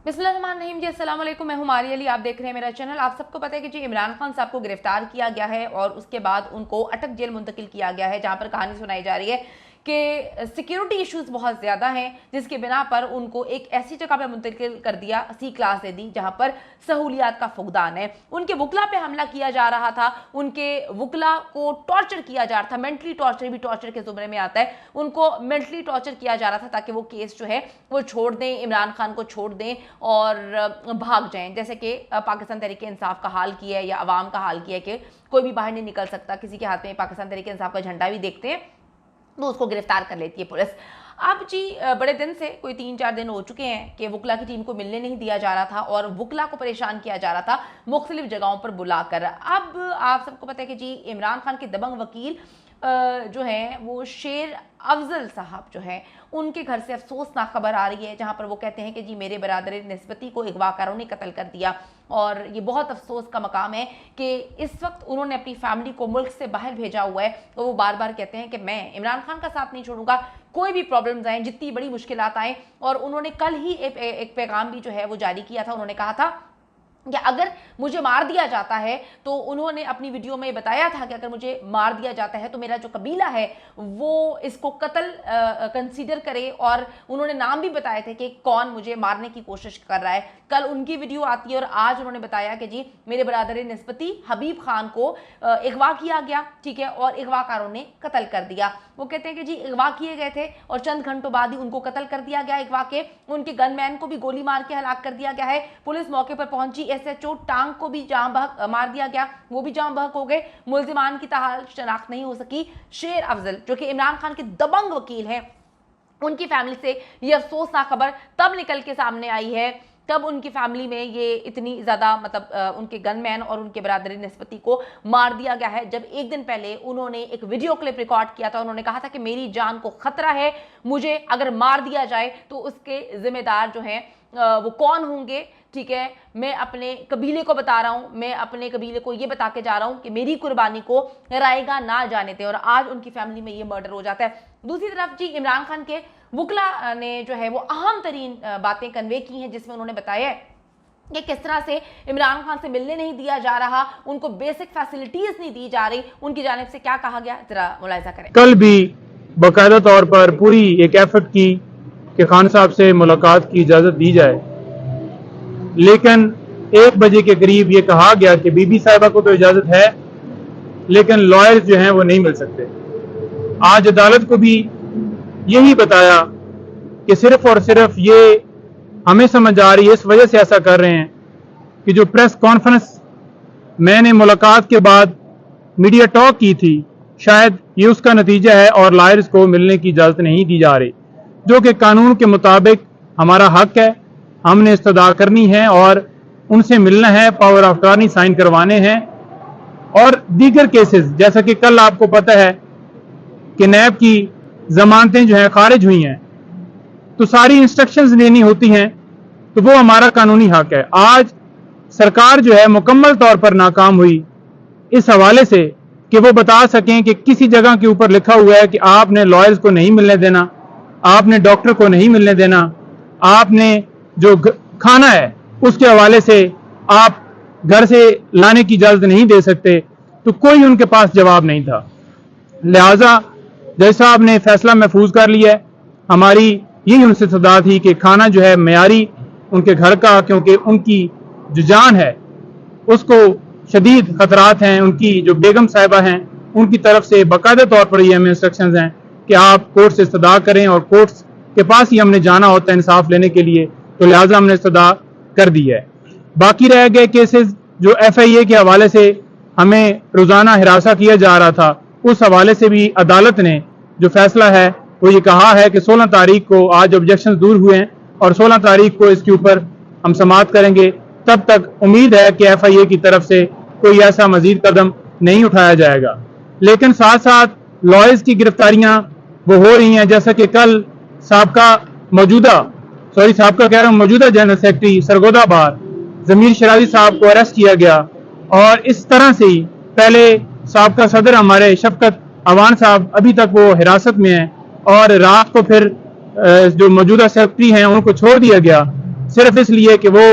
बिस्मिल्लाहिर्रहमानिर्रहीम जी, अस्सलाम वालेकुम। मैं हूं मारिया अली, आप देख रहे हैं मेरा चैनल। आप सबको पता है कि जी इमरान खान साहब को गिरफ्तार किया गया है और उसके बाद उनको अटक जेल मुंतकिल किया गया है, जहां पर कहानी सुनाई जा रही है कि सिक्योरिटी इश्यूज बहुत ज़्यादा हैं, जिसके बिना पर उनको एक ऐसी जगह पर मुंतकिल कर दिया, सी क्लास दे दी, जहां पर सहूलियात का फुकदान है। उनके वकला पे हमला किया जा रहा था, उनके वकला को टॉर्चर किया जा रहा था, मेंटली टॉर्चर भी टॉर्चर के ज़ुमरे में आता है। उनको मेंटली टॉर्चर किया जा रहा था ताकि वो केस जो है वो छोड़ दें, इमरान खान को छोड़ दें और भाग जाएं, जैसे कि पाकिस्तान तहरीक इंसाफ का हाल किया है या अवाम का हाल किया है कि कोई भी बाहर नहीं निकल सकता, किसी के हाथ में पाकिस्तान तहरीक इंसाफ का झंडा भी देखते हैं तो उसको गिरफ्तार कर लेती है पुलिस। अब जी बड़े दिन से कोई 3-4 दिन हो चुके हैं कि वकला की टीम को मिलने नहीं दिया जा रहा था और वकला को परेशान किया जा रहा था मुख्तलिफ जगहों पर बुलाकर। अब आप सबको पता है कि जी इमरान खान के दबंग वकील जो है वो शेर अफजल साहब जो है उनके घर से अफसोसनाक खबर आ रही है, जहां पर वो कहते हैं कि जी मेरे बरादर निस्बती को अगवाकारों ने कत्ल कर दिया। और ये बहुत अफसोस का मकाम है कि इस वक्त उन्होंने अपनी फैमिली को मुल्क से बाहर भेजा हुआ है, तो वो बार बार कहते हैं कि मैं इमरान खान का साथ नहीं छोड़ूंगा, कोई भी प्रॉब्लम्स आए, जितनी बड़ी मुश्किलात आए। और उन्होंने कल ही एक पैगाम भी जो है वो जारी किया था। उन्होंने कहा था कि अगर मुझे मार दिया जाता है, तो उन्होंने अपनी वीडियो में बताया था कि अगर मुझे मार दिया जाता है तो मेरा जो कबीला है वो इसको कत्ल कंसीडर करे, और उन्होंने नाम भी बताए थे कि कौन मुझे मारने की कोशिश कर रहा है। कल उनकी वीडियो आती है और आज उन्होंने बताया कि जी मेरे बरादर निस्बती हबीब खान को अगवा किया गया, ठीक है, और अगवाकारों ने कत्ल कर दिया। वो कहते हैं कि जी अगवा किए गए थे और चंद घंटों बाद ही उनको कत्ल कर दिया गया अगवा के। उनके गनमैन को भी गोली मार के हलाक कर दिया गया है। पुलिस मौके पर पहुंची, SHO टांग को भी जाम बहक मार दिया गया, वो भी जाम बहक हो गए। मुल्जिमान की ताहाल शनाख्त नहीं हो सकी। शेर अफजल जो कि इमरान खान के दबंग वकील हैं, उनकी फैमिली से ये अफसोसनाक खबर तब निकल के सामने आई है तब उनकी फैमिली में ये इतनी ज़्यादा मतलब उनके गनमैन और उनके बरादरी निस्बती को मार दिया गया है, जब एक दिन पहले उन्होंने एक वीडियो क्लिप रिकॉर्ड किया था। उन्होंने कहा था कि मेरी जान को खतरा है, मुझे अगर मार दिया जाए तो उसके जिम्मेदार जो हैं वो कौन होंगे, ठीक है, मैं अपने कबीले को बता रहा हूं, मैं अपने कबीले को ये बता के जा रहा हूं कि मेरी कुर्बानी को रायगा ना जाने थे। और आज उनकी फैमिली में ये मर्डर हो जाता है। दूसरी तरफ जी इमरान खान के वकला ने जो है वो अहम तरीन बातें कन्वे की हैं, जिसमें उन्होंने बताया है कि किस तरह से इमरान खान से मिलने नहीं दिया जा रहा, उनको बेसिक फैसिलिटीज नहीं दी जा रही। उनकी जानिब से क्या कहा गया, जरा मुलाहिजा करें। कल भी बाकायदा तौर पर पूरी एक एफर्ट की कि खान साहब से मुलाकात की इजाज़त दी जाए, लेकिन 1 बजे के करीब ये कहा गया कि बीबी साहिबा को तो इजाज़त है लेकिन लॉयर्स जो हैं वो नहीं मिल सकते। आज अदालत को भी यही बताया कि सिर्फ और सिर्फ ये हमें समझ आ रही है, इस वजह से ऐसा कर रहे हैं कि जो प्रेस कॉन्फ्रेंस मैंने मुलाकात के बाद मीडिया टॉक की थी, शायद ये उसका नतीजा है और लॉयर्स को मिलने की इजाज़त नहीं दी जा रही, जो कि कानून के मुताबिक हमारा हक है, हमने इस्तदा करनी है और उनसे मिलना है, पावर ऑफ अटॉर्नी साइन करवाने हैं। और दीगर केसेस जैसा कि कल आपको पता है कि नैब की जमानतें जो हैं खारिज हुई हैं, तो सारी इंस्ट्रक्शंस लेनी होती हैं, तो वो हमारा कानूनी हक है। आज सरकार जो है मुकम्मल तौर पर नाकाम हुई इस हवाले से कि वो बता सकें कि किसी जगह के ऊपर लिखा हुआ है कि आपने लॉयर्स को नहीं मिलने देना, आपने डॉक्टर को नहीं मिलने देना, आपने जो खाना है उसके हवाले से आप घर से लाने की इजाजत नहीं दे सकते, तो कोई उनके पास जवाब नहीं था। लिहाजा जज साहब ने फैसला महफूज कर लिया है। हमारी यही उनसे सदा थी कि खाना जो है मयारी उनके घर का, क्योंकि उनकी जो जान है उसको शदीद खतरात हैं। उनकी जो बेगम साहिबा हैं उनकी तरफ से बाकायदा तौर पर ये हमें इंस्ट्रक्शंस हैं कि आप कोर्ट से इस्तदा करें और कोर्ट्स के पास ही हमने जाना होता है इंसाफ लेने के लिए, तो लिहाजा हमने इस्तदा कर दी है। बाकी रह गए केसेस जो FIA के हवाले से हमें रोजाना हिरासा किया जा रहा था, उस हवाले से भी अदालत ने जो फैसला है वो ये कहा है कि 16 तारीख को, आज ऑब्जेक्शन दूर हुए हैं और 16 तारीख को इसके ऊपर हम समाअत करेंगे। तब तक उम्मीद है कि FIA की तरफ से कोई ऐसा मजीद कदम नहीं उठाया जाएगा। लेकिन साथ साथ लॉयर्स की गिरफ्तारियां वो हो रही हैं, जैसा कि कल मौजूदा जनरल सेक्रेटरी सरगोदा बार जमीर शराजी साहब को अरेस्ट किया गया। और इस तरह से ही पहले साबका सदर हमारे शफकत अवान साहब अभी तक वो हिरासत में हैं और रात को फिर जो मौजूदा सेक्रेटरी हैं उनको छोड़ दिया गया। सिर्फ इसलिए कि वो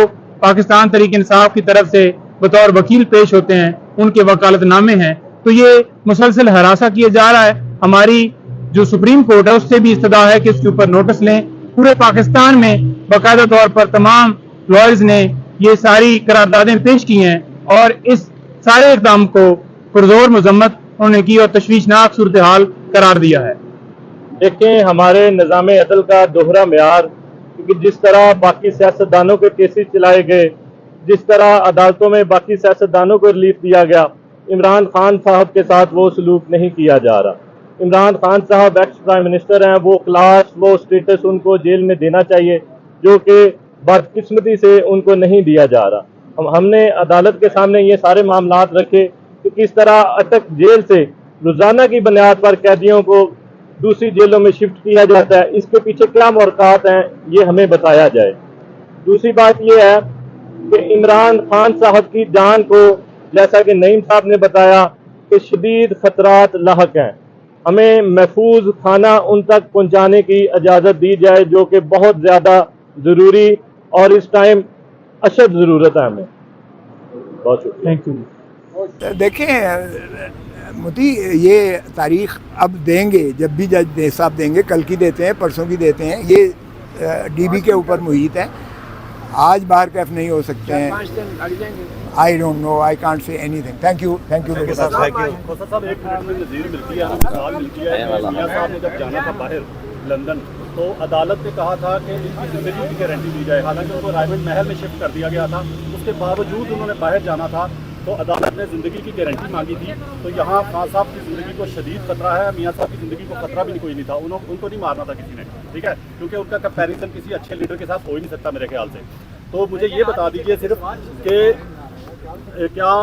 पाकिस्तान तहरीक इंसाफ की तरफ से बतौर वकील पेश होते हैं, उनके वकालतनामे हैं, तो ये मुसलसल हरासा किया जा रहा है। हमारी जो सुप्रीम कोर्ट है उससे भी इस्तदा है कि इसके ऊपर नोटिस लें। पूरे पाकिस्तान में बाकायदा तौर पर तमाम लॉयर्स ने ये सारी करारदादें पेश की हैं और इस सारे इक़दाम को पुरज़ोर मजम्मत उन्होंने की और तशवीशनाक सूरत हाल करार दिया है। देखें, हमारे निज़ाम अदल का दोहरा मेयार, क्योंकि जिस तरह बाकी सियासतदानों के केसेस चलाए गए, जिस तरह अदालतों में बाकी सियासतदानों को रिलीफ दिया गया, इमरान खान साहब के साथ वो सलूक नहीं किया जा रहा। इमरान खान साहब एक्स प्राइम मिनिस्टर हैं, वो क्लास, वो स्टेटस उनको जेल में देना चाहिए, जो कि बदकिस्मती से उनको नहीं दिया जा रहा। हमने अदालत के सामने ये सारे मामलात रखे कि किस तरह अटक जेल से रोज़ाना की बुनियाद पर कैदियों को दूसरी जेलों में शिफ्ट किया जाता है, इसके पीछे क्या मुहरक़ात हैं ये हमें बताया जाए। दूसरी बात ये है कि इमरान खान साहब की जान को, जैसा कि नईम साहब ने बताया, कि शदीद खतरात लाहक हैं। हमें महफूज खाना उन तक पहुँचाने की इजाज़त दी जाए, जो कि बहुत ज़्यादा ज़रूरी और इस टाइम अशद ज़रूरत है हमें। बहुत शुक्रिया। Thank you. देखें मोदी, ये तारीख अब देंगे, जब भी जज साहब देंगे, कल की देते हैं, परसों की देते हैं, ये डीबी के ऊपर मुहित है। आज बाहर कैफ नहीं हो सकते हैं। I don't know, I can't say anything. Thank you, thank you. साहब एक मिनट में नज़ीर मिलती है, मिसाल मिलती है। मियां साहब ने जब जाना था बाहर लंदन, तो अदालत ने कहा था कि इनकी ज़िंदगी की गारंटी दी जाए। हालांकि उनको रायमंड महल में शिफ्ट कर दिया गया था, उसके बावजूद उन्होंने बाहर जाना था, तो अदालत ने ज़िंदगी की गारंटी मांगी थी। तो यहाँ खान साहब की ज़िंदगी को शदीद खतरा है, मियां साहब की ज़िंदगी को खतरा भी कोई नहीं था। उनको नहीं मारना था किसी ने, ठीक है, क्योंकि उनका कंपैरिजन किसी अच्छे लीडर के साथ हो ही नहीं सकता मेरे ख्याल से। तो मुझे ये बता दीजिए सिर्फ कि क्या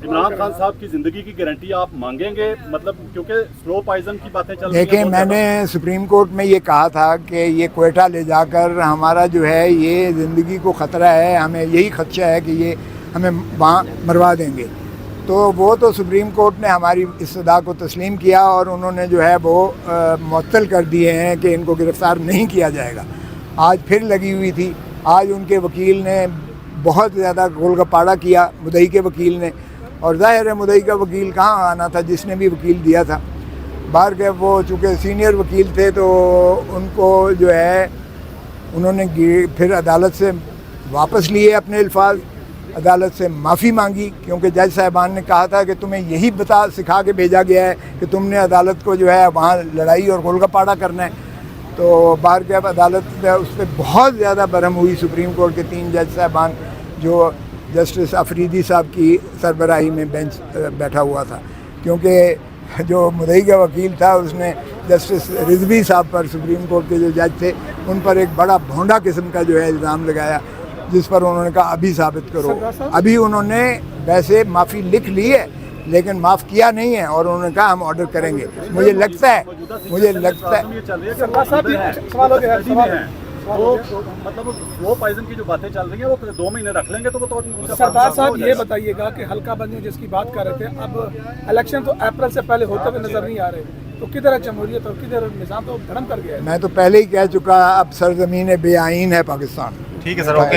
इमरान खान साहब की ज़िंदगी की गारंटी आप मांगेंगे, मतलब क्योंकि स्लो पॉइजन की बातें चल रही हैं। देखें, मैंने सुप्रीम कोर्ट में ये कहा था कि ये क्वेटा ले जाकर हमारा जो है ये ज़िंदगी को ख़तरा है, हमें यही खदशा है कि ये हमें वहाँ मरवा देंगे। तो वो तो सुप्रीम कोर्ट ने हमारी इस्तदा को तस्लीम किया और उन्होंने जो है वो मुअत्तल कर दिए हैं कि इनको गिरफ़्तार नहीं किया जाएगा। आज फिर लगी हुई थी। आज उनके वकील ने बहुत ज़्यादा गोलगप्पाड़ा किया, मुदई के वकील ने, और ज़ाहिर है मुदई का वकील कहाँ आना था, जिसने भी वकील दिया था बाहर के, वो चूँकि सीनियर वकील थे तो उनको जो है उन्होंने फिर अदालत से वापस लिए अपने अल्फाज, अदालत से माफ़ी मांगी, क्योंकि जज साहिबान ने कहा था कि तुम्हें यही सिखा के भेजा गया है कि तुमने अदालत को जो है वहाँ लड़ाई और गोलगप्पाड़ा करना है। तो बाहर के अदालत उस पर बहुत ज़्यादा बरहम हुई। सुप्रीम कोर्ट के 3 जज साहिबान, जो जस्टिस अफरीदी साहब की सरबराही में बेंच बैठा हुआ था, क्योंकि जो मुदई का वकील था उसने जस्टिस रिजवी साहब पर, सुप्रीम कोर्ट के जो जज थे, उन पर एक बड़ा भोंडा किस्म का जो है इल्ज़ाम लगाया, जिस पर उन्होंने कहा अभी साबित करो। अभी उन्होंने वैसे माफ़ी लिख ली है लेकिन माफ़ किया नहीं है और उन्होंने कहा हम ऑर्डर करेंगे। मुझे लगता है मतलब स्लो पॉइजन की जो बातें चल रही हैं वो 2 महीने रख लेंगे तो वो तो सरदार साहब ये बताइएगा कि हल्का बंदी जिसकी बात कर रहे थे, अब इलेक्शन तो अप्रैल से पहले होते हुए नजर नहीं आ रहे, तो किधर है जमहूरियत और किधर निज़ाम, तो धर्म कर गया है। मैं तो पहले ही कह चुका, अब सरजमीन बेआईन है पाकिस्तान। ठीक है सर, ओके।